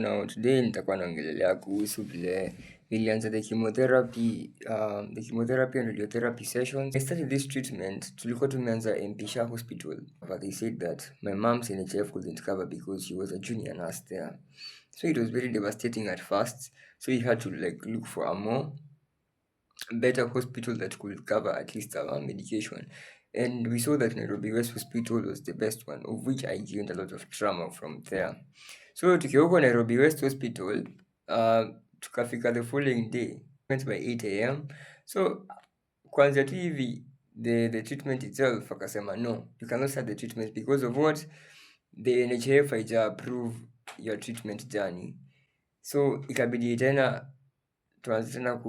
Now today nitakuwa naongelelea kuhusu vile nilianza the chemotherapy and radiotherapy sessions. I started this treatment, tulikuwa tumeanza Mpisha Hospital, but they said that my mom's NHF couldn't cover because she was a junior nurse there. So it was very devastating at first. So we had to look for a more better hospital that could cover at least our medication. And we saw that Nairobi West Hospital was the best one, of which I gained a lot of trauma from there. So tukiwa huko Nairobi West Hospital, tukafika the following day, went by 8 a.m. So kwanza tu hivi the treatment itself akasema no, you cannot start the treatment because of what? The NHIF haija approve your treatment journey. So ikabidi tena tuanze tena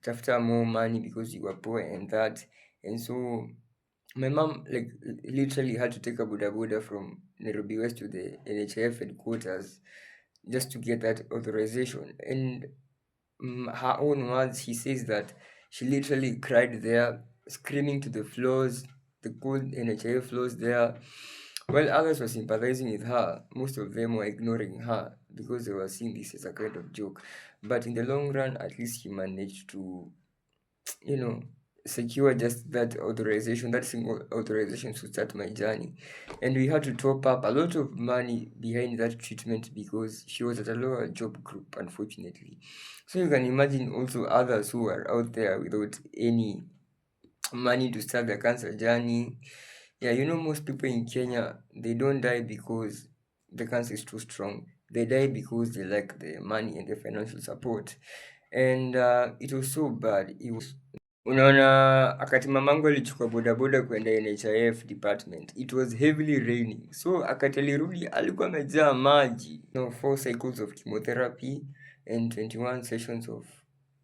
tafuta more money because you were poor and that. And so my mom literally had to take a boda from Nairobi West to the NHIF headquarters just to get that authorization. And her own words, she says that she literally cried there, screaming to the floors, the cold NHIF floors there. While others were sympathizing with her, most of them were ignoring her because they were seeing this as a kind of joke. But in the long run, at least she managed to, secure just that authorization, that single authorization to start my journey. And we had to top up a lot of money behind that treatment because she was at a lower job group, unfortunately. So you can imagine also others who are out there without any money to start their cancer journey. Yeah, most people in Kenya, they don't die because the cancer is too strong. They die because they lack the money and the financial support. And it was so bad. Unaona, akati mamangu alichukua bodaboda kwenda NHIF department, it was heavily raining. So akati alirudi alikuwa amejaa maji. 4 cycles of chemotherapy and 21 sessions of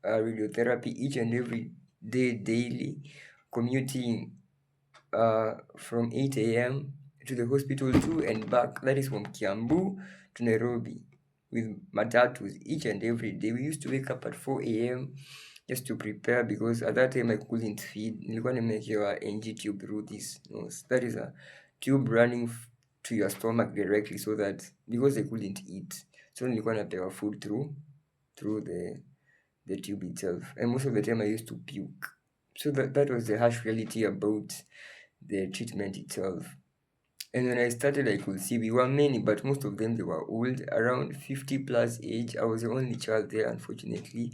radiotherapy each and every day daily, commuting from 8 a.m. to the hospital to and back. That is from Kiambu to Nairobi with matatus each and every day. We used to wake up at 4 a.m. just to prepare because at that time I couldn't feed. Nilikuwa nimewekewa NG tube through this nose. That is a tube running to your stomach directly so that because I couldn't eat. So nilikuwa napewa food through the tube itself. And most of the time I used to puke. So that was the harsh reality about the treatment itself. And when I started, I could see we were many, but most of them, they were old, around 50 plus age. I was the only child there, unfortunately.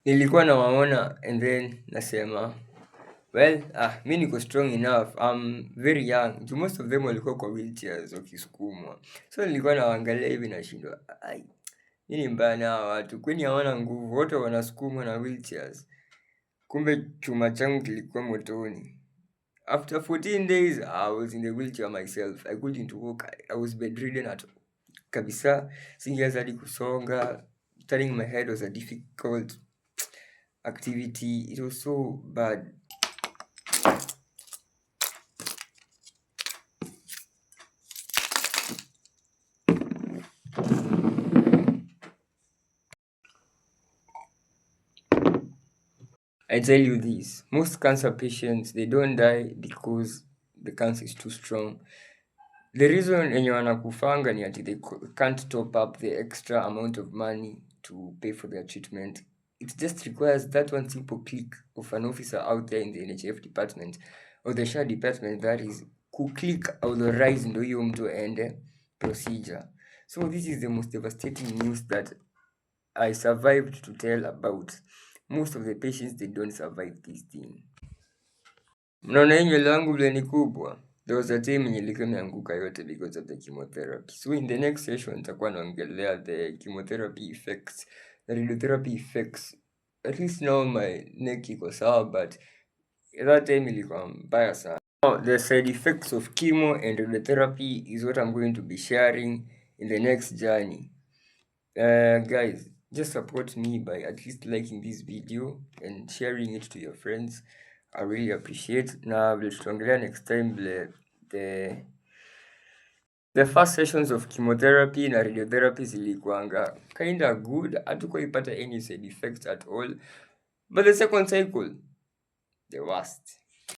Nilikuwa nawaona and then nasema, well, mi niko strong enough. I'm very young. Most of them walikuwa kwa wheelchairs wakisukumwa. So nilikuwa nawaangalia hivi nashindwa, nini mbaya na hawa watu? Kwani hawana nguvu? Wote wanasukumwa na wheelchairs. Kumbe chuma changu kilikuwa motoni. After 14 days, I was in the wheelchair myself. I couldn't walk. I was bedridden at kabisa. Singeweza hadi kusonga. Turning my head was a difficult activity. It was so bad. I tell you this, most cancer patients, they don't die because the cancer is too strong. The reason yenye wanakufanga ni ati they can't top up the extra amount of money to pay for their treatment. It just requires that one simple click of an officer out there in the NHF department or the SHA department, that is, click authorize ndo hiyo mtu aende procedure. So this is the most devastating news that I survived to tell about. Most of the patients, they don't survive this thing. Mnaona hii nywele yangu vile ni kubwa? There was a time yenye ilikuwa imeanguka yote because of the chemotherapy. So in the next session nitakuwa naongelea the chemotherapy effects, the radiotherapy effects. At least now my neck iko sawa, but that time ilikuwa mbaya sana. Now the side effects of chemo and radiotherapy is what I'm going to be sharing in the next journey. Guys, just support me by at least liking this video and sharing it to your friends. I really appreciate. Now we'll tuongelea next time the first sessions of chemotherapy na radiotherapy zilikuanga kinda good. Hatukuipata any side effects at all. But the second cycle, the worst.